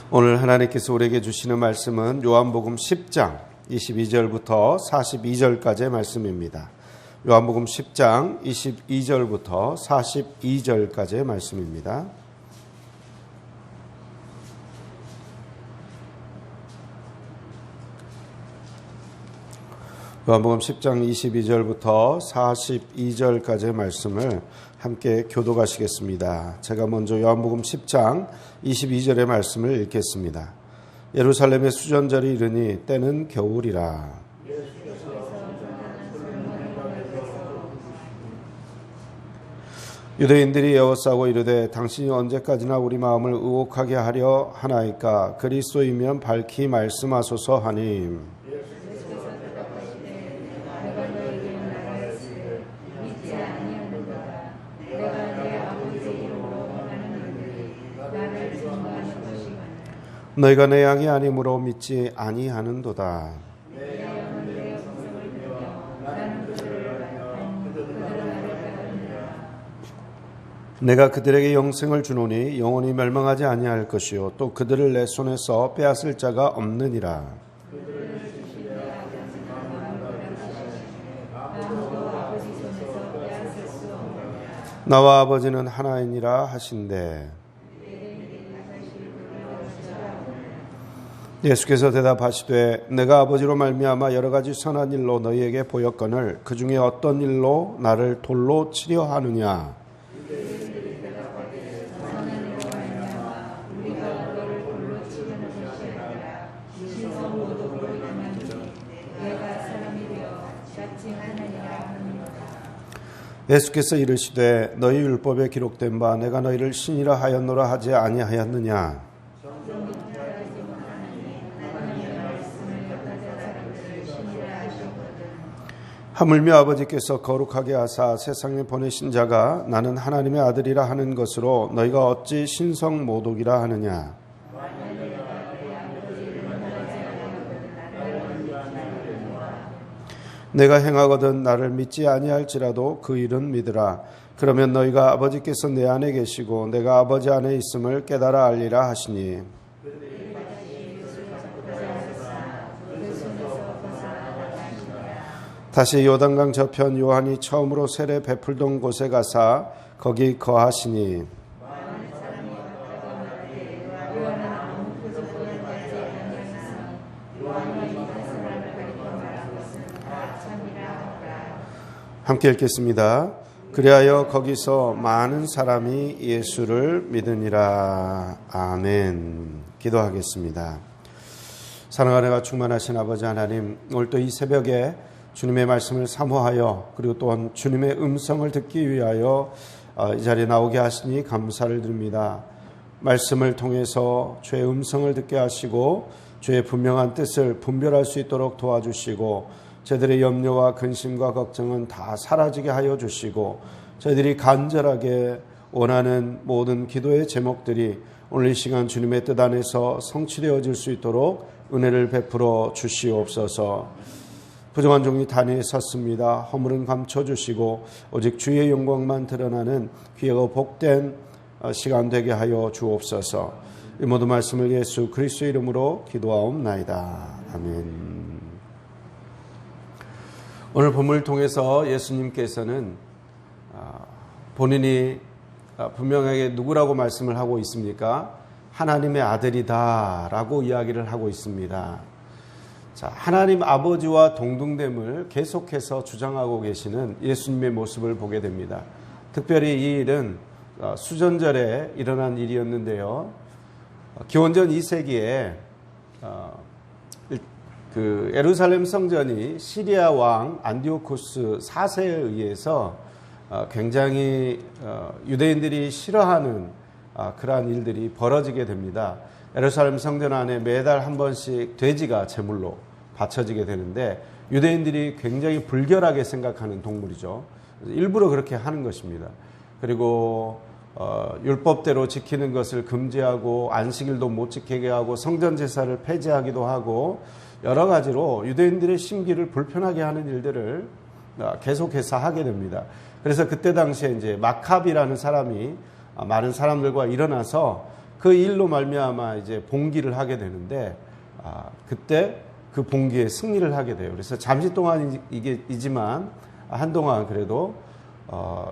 오늘 하나님께서 우리에게 주시는 말씀은 요한복음 10장 22절부터 42절까지의 말씀입니다. 요한복음 10장 22절부터 42절까지의 말씀입니다. 요한복음 10장 22절부터 42절까지의 말씀을 함께 교독하시겠습니다. 제가 먼저 요한복음 10장 22절의 말씀을 읽겠습니다. 예루살렘의 수전절이 이르니 때는 겨울이라. 유대인들이 에워싸고 이르되 당신이 언제까지나 우리 마음을 의혹하게 하려 하나이까? 그리스도이면 밝히 말씀하소서 하니. 너희가 내 양이 아니므로 믿지 아니하는도다. 내가 그들에게 영생을 주노니 영원히 멸망하지 아니할 것이요 또 그들을 내 손에서 빼앗을 자가 없느니라. 나와 아버지는 하나이니라 하신대. 예수께서 대답하시되 내가 아버지로 말미암아 여러 가지 선한 일로 너희에게 보였거늘 그 중에 어떤 일로 나를 돌로 치려 하느냐. 예수께서 이르시되 너희 율법에 기록된 바 내가 너희를 신이라 하였노라 하지 아니하였느냐. 하물며 아버지께서 거룩하게 하사 세상에 보내신 자가 나는 하나님의 아들이라 하는 것으로 너희가 어찌 신성 모독이라 하느냐. 내가 행하거든 나를 믿지 아니할지라도 그 일은 믿으라. 그러면 너희가 아버지께서 내 안에 계시고 내가 아버지 안에 있음을 깨달아 알리라 하시니. 다시 요단강 저편 요한이 처음으로 세례 베풀던 곳에 가사 거기 거하시니. 함께 읽겠습니다. 그리하여 거기서 많은 사람이 예수를 믿으니라. 아멘. 기도하겠습니다. 사랑하는 은혜가 충만하신 아버지 하나님, 오늘 또 이 새벽에 주님의 말씀을 사모하여 그리고 또한 주님의 음성을 듣기 위하여 이 자리에 나오게 하시니 감사를 드립니다. 말씀을 통해서 주의 음성을 듣게 하시고 주의 분명한 뜻을 분별할 수 있도록 도와주시고 저희들의 염려와 근심과 걱정은 다 사라지게 하여 주시고 저희들이 간절하게 원하는 모든 기도의 제목들이 오늘 이 시간 주님의 뜻 안에서 성취되어질 수 있도록 은혜를 베풀어 주시옵소서. 부정한 종이 단위에 섰습니다. 허물은 감춰주시고 오직 주의 영광만 드러나는 귀하고 복된 시간 되게 하여 주옵소서. 이 모든 말씀을 예수 그리스도 이름으로 기도하옵나이다. 아멘. 오늘 본문을 통해서 예수님께서는 본인이 분명하게 누구라고 말씀을 하고 있습니까? 하나님의 아들이다 라고 이야기를 하고 있습니다. 자, 하나님 아버지와 동등됨을 계속해서 주장하고 계시는 예수님의 모습을 보게 됩니다. 특별히 이 일은 수전절에 일어난 일이었는데요. 기원전 2세기에 그 예루살렘 성전이 시리아 왕 안디오쿠스 4세에 의해서 굉장히 유대인들이 싫어하는 그러한 일들이 벌어지게 됩니다. 예루살렘 성전 안에 매달 한 번씩 돼지가 제물로 바쳐지게 되는데 유대인들이 굉장히 불결하게 생각하는 동물이죠. 일부러 그렇게 하는 것입니다. 그리고 율법대로 지키는 것을 금지하고 안식일도 못 지키게 하고 성전 제사를 폐지하기도 하고 여러 가지로 유대인들의 심기를 불편하게 하는 일들을 계속해서 하게 됩니다. 그래서 그때 당시에 이제 마캅이라는 사람이 많은 사람들과 일어나서 그 일로 말미암아 이제 봉기를 하게 되는데 그때 그 봉기에 승리를 하게 돼요. 그래서 잠시 동안이지만 한동안 그래도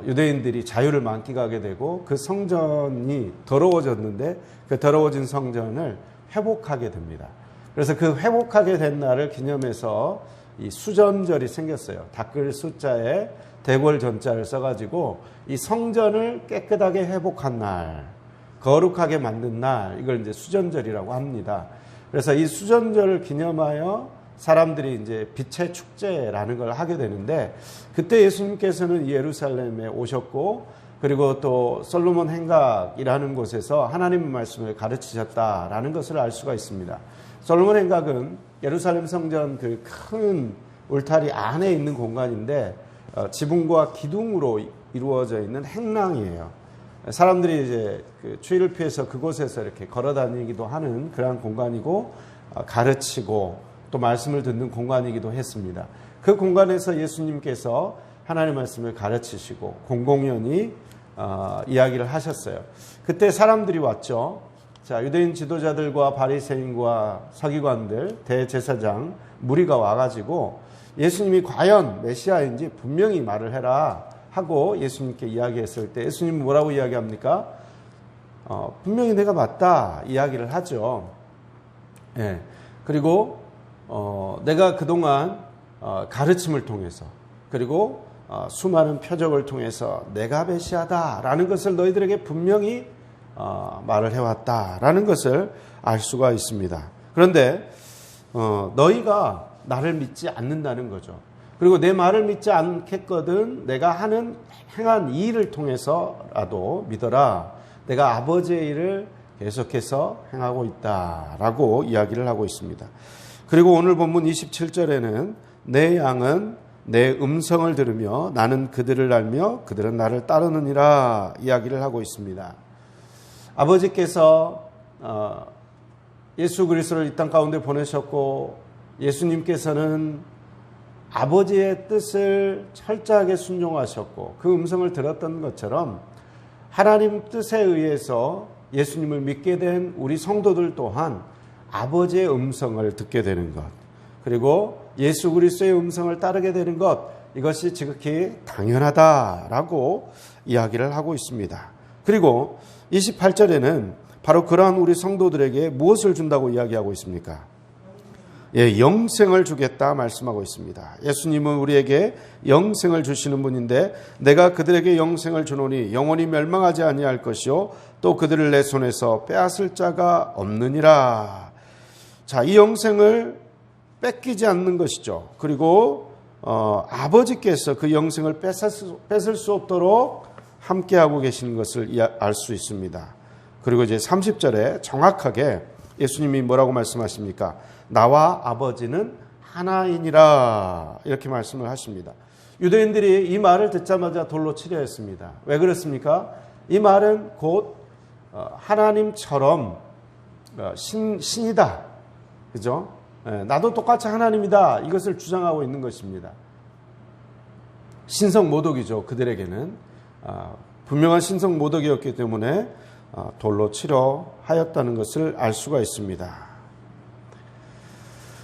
유대인들이 자유를 만끽하게 되고 그 성전이 더러워졌는데 그 더러워진 성전을 회복하게 됩니다. 그래서 그 회복하게 된 날을 기념해서 이 수전절이 생겼어요. 닦을 숫자에 대궐 전자를 써가지고 이 성전을 깨끗하게 회복한 날, 거룩하게 만든 날, 이걸 이제 수전절이라고 합니다. 그래서 이 수전절을 기념하여 사람들이 이제 빛의 축제라는 걸 하게 되는데, 그때 예수님께서는 예루살렘에 오셨고, 그리고 또 솔로몬 행각이라는 곳에서 하나님의 말씀을 가르치셨다라는 것을 알 수가 있습니다. 솔로몬 행각은 예루살렘 성전 그 큰 울타리 안에 있는 공간인데 지붕과 기둥으로 이루어져 있는 행廊이에요. 사람들이 이제 그 추위를 피해서 그곳에서 이렇게 걸어 다니기도 하는 그러한 공간이고 가르치고 또 말씀을 듣는 공간이기도 했습니다. 그 공간에서 예수님께서 하나님의 말씀을 가르치시고 공공연히 이야기를 하셨어요. 그때 사람들이 왔죠. 자, 유대인 지도자들과 바리새인과 서기관들, 대제사장 무리가 와가지고 예수님이 과연 메시아인지 분명히 말을 해라 하고 예수님께 이야기했을 때 예수님은 뭐라고 이야기합니까? 분명히 내가 맞다 이야기를 하죠. 예. 그리고 내가 그동안 가르침을 통해서 그리고 수많은 표적을 통해서 내가 메시아다라는 것을 너희들에게 분명히 말을 해왔다라는 것을 알 수가 있습니다. 그런데 너희가 나를 믿지 않는다는 거죠. 그리고 내 말을 믿지 않겠거든 내가 행한 이 일을 통해서라도 믿어라. 내가 아버지의 일을 계속해서 행하고 있다라고 이야기를 하고 있습니다. 그리고 오늘 본문 27절에는 내 양은 내 음성을 들으며 나는 그들을 알며 그들은 나를 따르느니라 이야기를 하고 있습니다. 아버지께서 예수 그리스도를 이 땅 가운데 보내셨고 예수님께서는 아버지의 뜻을 철저하게 순종하셨고 그 음성을 들었던 것처럼 하나님 뜻에 의해서 예수님을 믿게 된 우리 성도들 또한 아버지의 음성을 듣게 되는 것, 그리고 예수 그리스도의 음성을 따르게 되는 것, 이것이 지극히 당연하다라고 이야기를 하고 있습니다. 그리고 28절에는 바로 그러한 우리 성도들에게 무엇을 준다고 이야기하고 있습니까? 예, 영생을 주겠다 말씀하고 있습니다. 예수님은 우리에게 영생을 주시는 분인데 내가 그들에게 영생을 주노니 영원히 멸망하지 아니할 것이요 또 그들을 내 손에서 빼앗을 자가 없느니라. 자, 이 영생을 뺏기지 않는 것이죠. 그리고 아버지께서 그 영생을 뺏을 수 없도록 함께하고 계시는 것을 알 수 있습니다. 그리고 이제 30절에 정확하게 예수님이 뭐라고 말씀하십니까? 나와 아버지는 하나이니라 이렇게 말씀을 하십니다. 유대인들이 이 말을 듣자마자 돌로 치려 했습니다. 왜 그렇습니까? 이 말은 곧 하나님처럼 신이다. 그죠? 나도 똑같이 하나님이다. 이것을 주장하고 있는 것입니다. 신성 모독이죠. 그들에게는 분명한 신성 모독이었기 때문에 돌로 치려 하였다는 것을 알 수가 있습니다.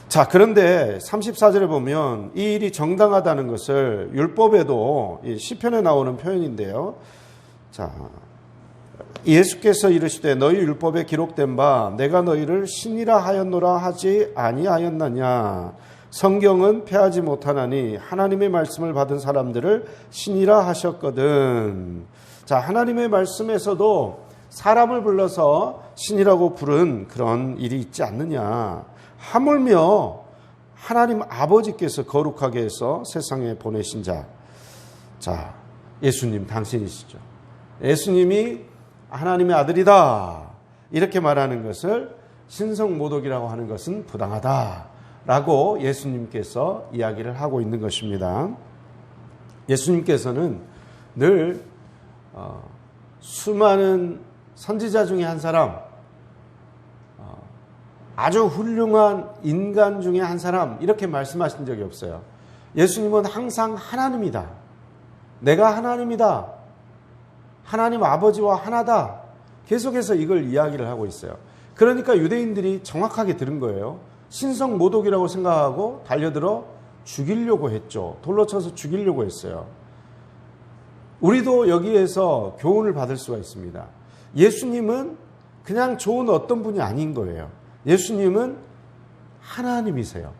자, 그런데 34절에 보면 이 일이 정당하다는 것을 율법에도 시편에 나오는 표현인데요. 자, 예수께서 이르시되 너희 율법에 기록된 바 내가 너희를 신이라 하였노라 하지 아니하였느냐. 성경은 패하지 못하나니 하나님의 말씀을 받은 사람들을 신이라 하셨거든. 자, 하나님의 말씀에서도 사람을 불러서 신이라고 부른 그런 일이 있지 않느냐. 하물며 하나님 아버지께서 거룩하게 해서 세상에 보내신 자. 자, 예수님 당신이시죠. 예수님이 하나님의 아들이다. 이렇게 말하는 것을 신성모독이라고 하는 것은 부당하다라고 예수님께서 이야기를 하고 있는 것입니다. 예수님께서는 늘 수많은 선지자 중에 한 사람, 아주 훌륭한 인간 중에 한 사람 이렇게 말씀하신 적이 없어요. 예수님은 항상 하나님이다. 내가 하나님이다. 하나님 아버지와 하나다. 계속해서 이걸 이야기를 하고 있어요. 그러니까 유대인들이 정확하게 들은 거예요. 신성 모독이라고 생각하고 달려들어 죽이려고 했죠. 돌로 쳐서 죽이려고 했어요. 우리도 여기에서 교훈을 받을 수가 있습니다. 예수님은 그냥 좋은 어떤 분이 아닌 거예요. 예수님은 하나님이세요.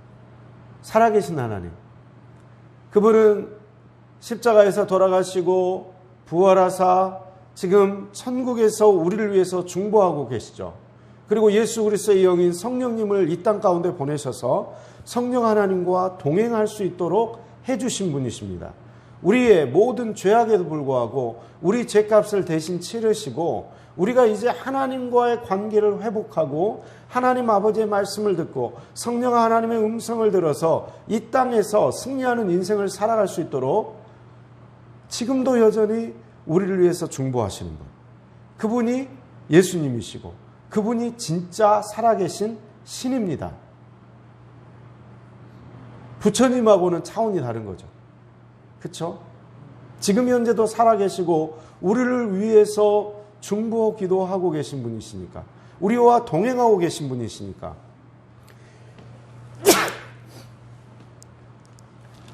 살아계신 하나님. 그분은 십자가에서 돌아가시고 부활하사 지금 천국에서 우리를 위해서 중보하고 계시죠. 그리고 예수 그리스도의 영인 성령님을 이 땅 가운데 보내셔서 성령 하나님과 동행할 수 있도록 해주신 분이십니다. 우리의 모든 죄악에도 불구하고 우리 죄값을 대신 치르시고 우리가 이제 하나님과의 관계를 회복하고 하나님 아버지의 말씀을 듣고 성령 하나님의 음성을 들어서 이 땅에서 승리하는 인생을 살아갈 수 있도록 지금도 여전히 우리를 위해서 중보하시는 분. 그분이 예수님이시고 그분이 진짜 살아계신 신입니다. 부처님하고는 차원이 다른 거죠. 그렇죠? 지금 현재도 살아계시고 우리를 위해서 중보 기도하고 계신 분이시니까 우리와 동행하고 계신 분이시니까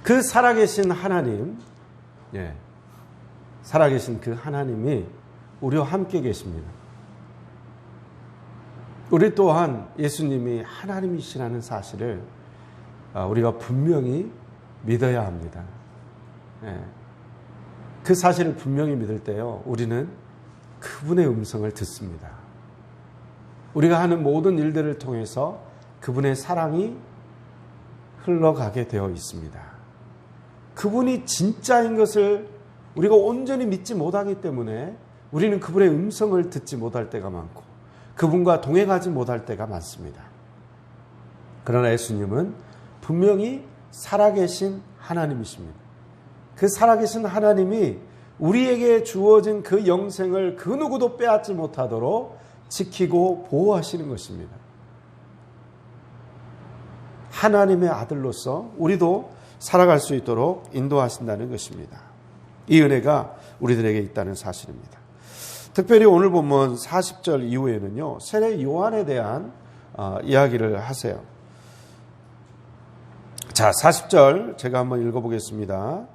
그 살아계신 하나님, 살아계신 그 하나님이 우리와 함께 계십니다. 우리 또한 예수님이 하나님이시라는 사실을 우리가 분명히 믿어야 합니다. 그 사실을 분명히 믿을 때요, 우리는 그분의 음성을 듣습니다. 우리가 하는 모든 일들을 통해서 그분의 사랑이 흘러가게 되어 있습니다. 그분이 진짜인 것을 우리가 온전히 믿지 못하기 때문에 우리는 그분의 음성을 듣지 못할 때가 많고 그분과 동행하지 못할 때가 많습니다. 그러나 예수님은 분명히 살아계신 하나님이십니다. 그 살아계신 하나님이 우리에게 주어진 그 영생을 그 누구도 빼앗지 못하도록 지키고 보호하시는 것입니다. 하나님의 아들로서 우리도 살아갈 수 있도록 인도하신다는 것입니다. 이 은혜가 우리들에게 있다는 사실입니다. 특별히 오늘 본문 40절 이후에는요, 세례 요한에 대한 이야기를 하세요. 자, 40절 제가 한번 읽어보겠습니다.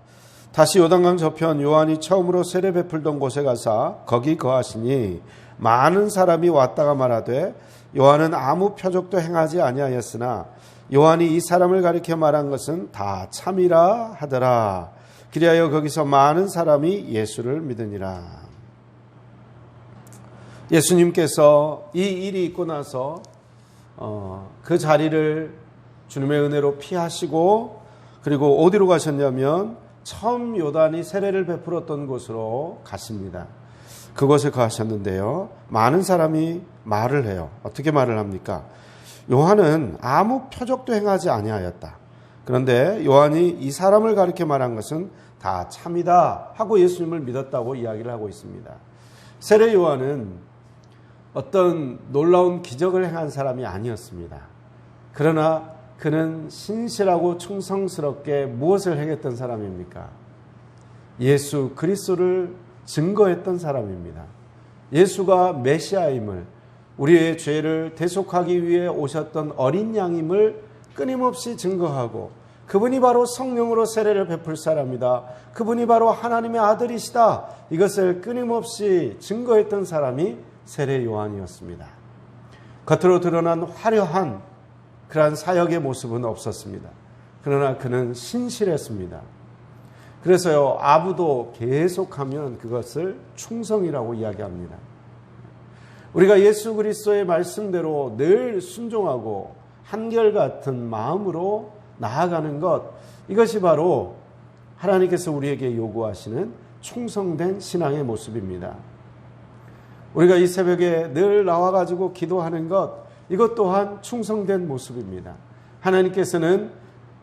다시 요단강 저편 요한이 처음으로 세례 베풀던 곳에 가사 거기 거하시니 많은 사람이 왔다가 말하되 요한은 아무 표적도 행하지 아니하였으나 요한이 이 사람을 가리켜 말한 것은 다 참이라 하더라. 그리하여 거기서 많은 사람이 예수를 믿으니라. 예수님께서 이 일이 있고 나서 그 자리를 주님의 은혜로 피하시고 그리고 어디로 가셨냐면 처음 요단이 세례를 베풀었던 곳으로 갔습니다. 그곳에 가셨는데요, 많은 사람이 말을 해요. 어떻게 말을 합니까? 요한은 아무 표적도 행하지 아니하였다. 그런데 요한이 이 사람을 가리켜 말한 것은 다 참이다 하고 예수님을 믿었다고 이야기를 하고 있습니다. 세례 요한은 어떤 놀라운 기적을 행한 사람이 아니었습니다. 그러나 그는 신실하고 충성스럽게 무엇을 행했던 사람입니까? 예수 그리스도를 증거했던 사람입니다. 예수가 메시아임을, 우리의 죄를 대속하기 위해 오셨던 어린 양임을 끊임없이 증거하고 그분이 바로 성령으로 세례를 베풀 사람이다. 그분이 바로 하나님의 아들이시다. 이것을 끊임없이 증거했던 사람이 세례 요한이었습니다. 겉으로 드러난 화려한 그러한 사역의 모습은 없었습니다. 그러나 그는 신실했습니다. 그래서요, 아부도 계속하면 그것을 충성이라고 이야기합니다. 우리가 예수 그리스도의 말씀대로 늘 순종하고 한결같은 마음으로 나아가는 것, 이것이 바로 하나님께서 우리에게 요구하시는 충성된 신앙의 모습입니다. 우리가 이 새벽에 늘 나와가지고 기도하는 것, 이것 또한 충성된 모습입니다. 하나님께서는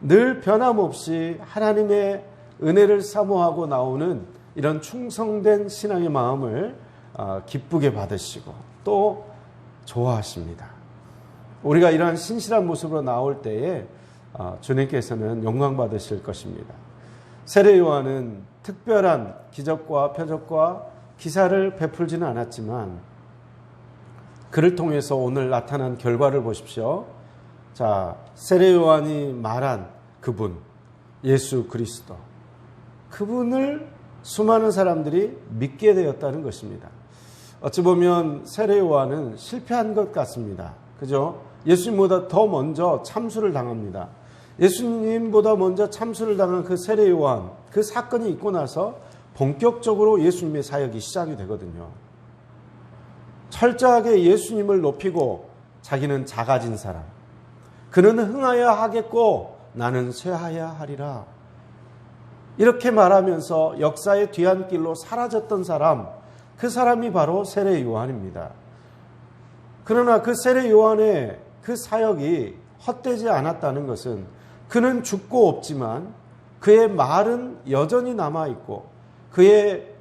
늘 변함없이 하나님의 은혜를 사모하고 나오는 이런 충성된 신앙의 마음을 기쁘게 받으시고 또 좋아하십니다. 우리가 이러한 신실한 모습으로 나올 때에 주님께서는 영광 받으실 것입니다. 세례 요한은 특별한 기적과 표적과 기사를 베풀지는 않았지만 그를 통해서 오늘 나타난 결과를 보십시오. 자, 세례 요한이 말한 그분, 예수 그리스도. 그분을 수많은 사람들이 믿게 되었다는 것입니다. 어찌 보면 세례 요한은 실패한 것 같습니다. 그죠? 예수님보다 더 먼저 참수를 당합니다. 예수님보다 먼저 참수를 당한 그 세례 요한, 그 사건이 있고 나서 본격적으로 예수님의 사역이 시작이 되거든요. 철저하게 예수님을 높이고 자기는 작아진 사람. 그는 흥하여야 하겠고 나는 쇠하여야 하리라. 이렇게 말하면서 역사의 뒤안길로 사라졌던 사람, 그 사람이 바로 세례 요한입니다. 그러나 그 세례 요한의 그 사역이 헛되지 않았다는 것은 그는 죽고 없지만 그의 말은 여전히 남아있고 그의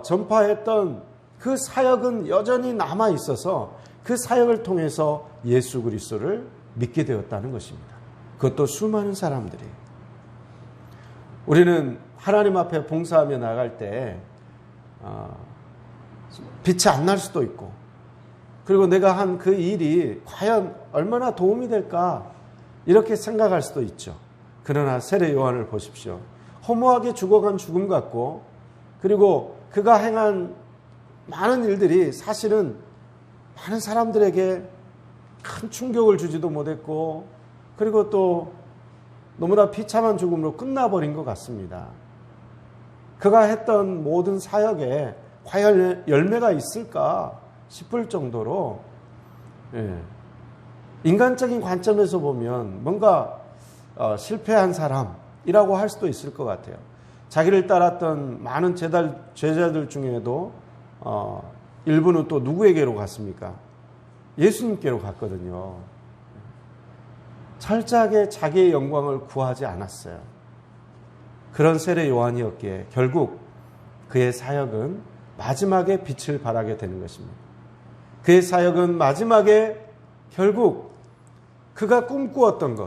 전파했던 그 사역은 여전히 남아있어서 그 사역을 통해서 예수 그리스도를 믿게 되었다는 것입니다. 그것도 수많은 사람들이. 우리는 하나님 앞에 봉사하며 나갈 때 빛이 안 날 수도 있고, 그리고 내가 한 그 일이 과연 얼마나 도움이 될까 이렇게 생각할 수도 있죠. 그러나 세례 요한을 보십시오. 허무하게 죽어간 죽음 같고, 그리고 그가 행한 많은 일들이 사실은 많은 사람들에게 큰 충격을 주지도 못했고, 그리고 또 너무나 비참한 죽음으로 끝나버린 것 같습니다. 그가 했던 모든 사역에 과연 열매가 있을까 싶을 정도로, 인간적인 관점에서 보면 뭔가 실패한 사람이라고 할 수도 있을 것 같아요. 자기를 따랐던 많은 제자들 중에도 일부는 또 누구에게로 갔습니까? 예수님께로 갔거든요. 철저하게 자기의 영광을 구하지 않았어요. 그런 세례 요한이었기에 결국 그의 사역은 마지막에 빛을 발하게 되는 것입니다. 그의 사역은 마지막에 결국 그가 꿈꾸었던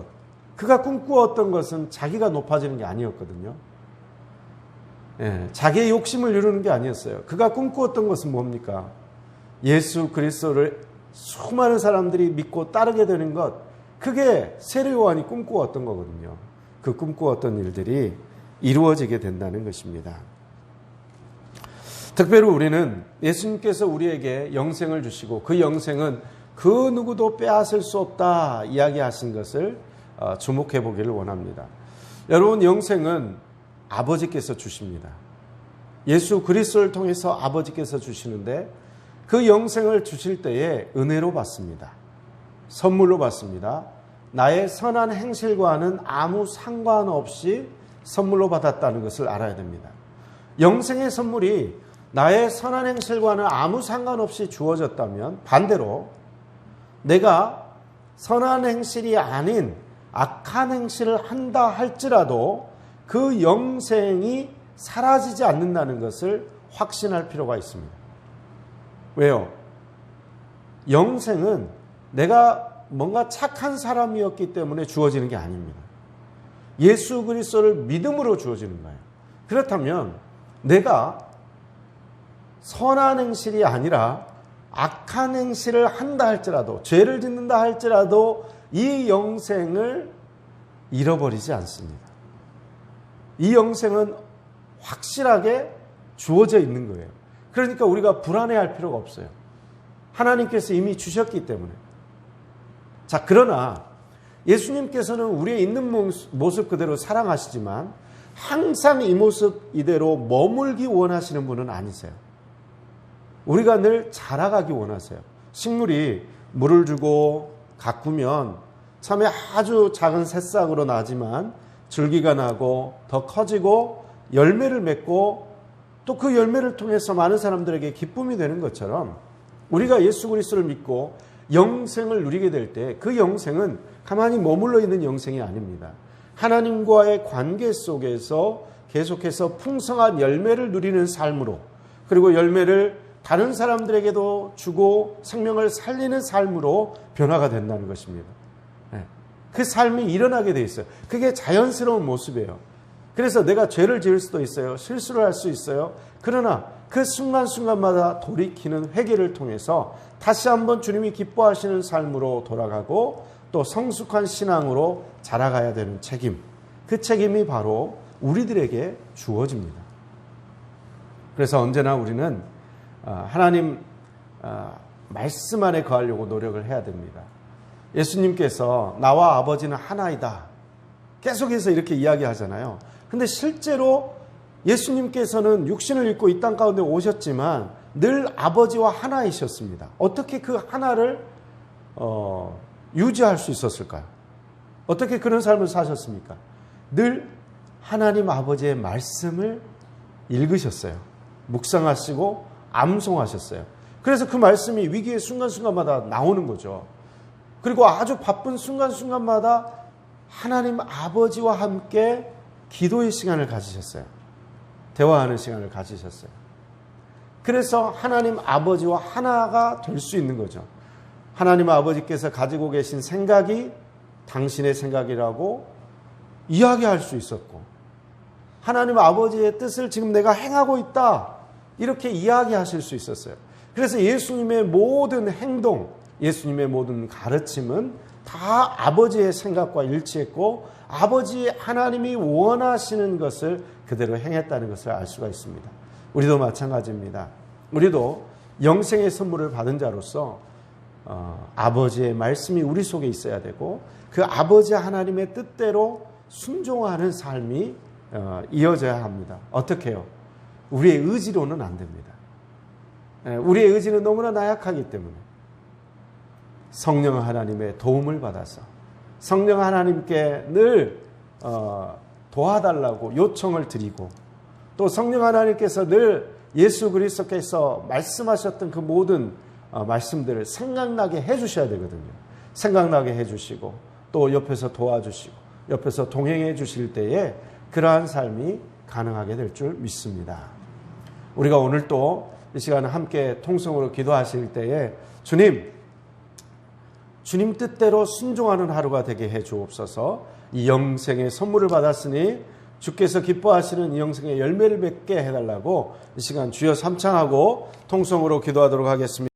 것은 자기가 높아지는 게 아니었거든요. 자기의 욕심을 이루는 게 아니었어요. 그가 꿈꾸었던 것은 뭡니까? 예수 그리스도를 수많은 사람들이 믿고 따르게 되는 것, 그게 세례 요한이 꿈꾸었던 거거든요. 그 꿈꾸었던 일들이 이루어지게 된다는 것입니다. 특별히 우리는 예수님께서 우리에게 영생을 주시고 그 영생은 그 누구도 빼앗을 수 없다 이야기하신 것을 주목해 보기를 원합니다. 여러분, 영생은 아버지께서 주십니다. 예수 그리스도를 통해서 아버지께서 주시는데 그 영생을 주실 때에 은혜로 받습니다. 선물로 받습니다. 나의 선한 행실과는 아무 상관없이 선물로 받았다는 것을 알아야 됩니다. 영생의 선물이 나의 선한 행실과는 아무 상관없이 주어졌다면, 반대로 내가 선한 행실이 아닌 악한 행실을 한다 할지라도 그 영생이 사라지지 않는다는 것을 확신할 필요가 있습니다. 왜요? 영생은 내가 뭔가 착한 사람이었기 때문에 주어지는 게 아닙니다. 예수 그리스도를 믿음으로 주어지는 거예요. 그렇다면 내가 선한 행실이 아니라 악한 행실을 한다 할지라도, 죄를 짓는다 할지라도 이 영생을 잃어버리지 않습니다. 이 영생은 확실하게 주어져 있는 거예요. 그러니까 우리가 불안해할 필요가 없어요. 하나님께서 이미 주셨기 때문에. 자, 그러나 예수님께서는 우리의 있는 모습 그대로 사랑하시지만 항상 이 모습 이대로 머물기 원하시는 분은 아니세요. 우리가 늘 자라가기 원하세요. 식물이 물을 주고 가꾸면 처음에 아주 작은 새싹으로 나지만 줄기가 나고 더 커지고 열매를 맺고 또 그 열매를 통해서 많은 사람들에게 기쁨이 되는 것처럼, 우리가 예수 그리스도를 믿고 영생을 누리게 될 때 그 영생은 가만히 머물러 있는 영생이 아닙니다. 하나님과의 관계 속에서 계속해서 풍성한 열매를 누리는 삶으로, 그리고 열매를 다른 사람들에게도 주고 생명을 살리는 삶으로 변화가 된다는 것입니다. 그 삶이 일어나게 돼 있어요. 그게 자연스러운 모습이에요. 그래서 내가 죄를 지을 수도 있어요. 실수를 할 수 있어요. 그러나 그 순간순간마다 돌이키는 회개를 통해서 다시 한번 주님이 기뻐하시는 삶으로 돌아가고 또 성숙한 신앙으로 자라가야 되는 책임, 그 책임이 바로 우리들에게 주어집니다. 그래서 언제나 우리는 하나님 말씀 안에 거하려고 노력을 해야 됩니다. 예수님께서 나와 아버지는 하나이다 계속해서 이렇게 이야기하잖아요. 근데 실제로 예수님께서는 육신을 입고 이 땅 가운데 오셨지만 늘 아버지와 하나이셨습니다. 어떻게 그 하나를 유지할 수 있었을까요? 어떻게 그런 삶을 사셨습니까? 늘 하나님 아버지의 말씀을 읽으셨어요. 묵상하시고 암송하셨어요. 그래서 그 말씀이 위기의 순간순간마다 나오는 거죠. 그리고 아주 바쁜 순간순간마다 하나님 아버지와 함께 기도의 시간을 가지셨어요. 대화하는 시간을 가지셨어요. 그래서 하나님 아버지와 하나가 될 수 있는 거죠. 하나님 아버지께서 가지고 계신 생각이 당신의 생각이라고 이야기할 수 있었고, 하나님 아버지의 뜻을 지금 내가 행하고 있다 이렇게 이야기하실 수 있었어요. 그래서 예수님의 모든 행동, 예수님의 모든 가르침은 다 아버지의 생각과 일치했고 아버지 하나님이 원하시는 것을 그대로 행했다는 것을 알 수가 있습니다. 우리도 마찬가지입니다. 우리도 영생의 선물을 받은 자로서 아버지의 말씀이 우리 속에 있어야 되고 그 아버지 하나님의 뜻대로 순종하는 삶이 이어져야 합니다. 어떻게 해요? 우리의 의지로는 안 됩니다. 우리의 의지는 너무나 나약하기 때문에 성령 하나님의 도움을 받아서 성령 하나님께 늘 도와달라고 요청을 드리고 또 성령 하나님께서 늘 예수 그리스도께서 말씀하셨던 그 모든 말씀들을 생각나게 해주셔야 되거든요. 생각나게 해주시고 또 옆에서 도와주시고 옆에서 동행해 주실 때에 그러한 삶이 가능하게 될 줄 믿습니다. 우리가 오늘 또 이 시간에 함께 통성으로 기도하실 때에 주님 뜻대로 순종하는 하루가 되게 해 주옵소서. 이 영생의 선물을 받았으니 주께서 기뻐하시는 이 영생의 열매를 맺게 해달라고 이 시간 주여 삼창하고 통성으로 기도하도록 하겠습니다.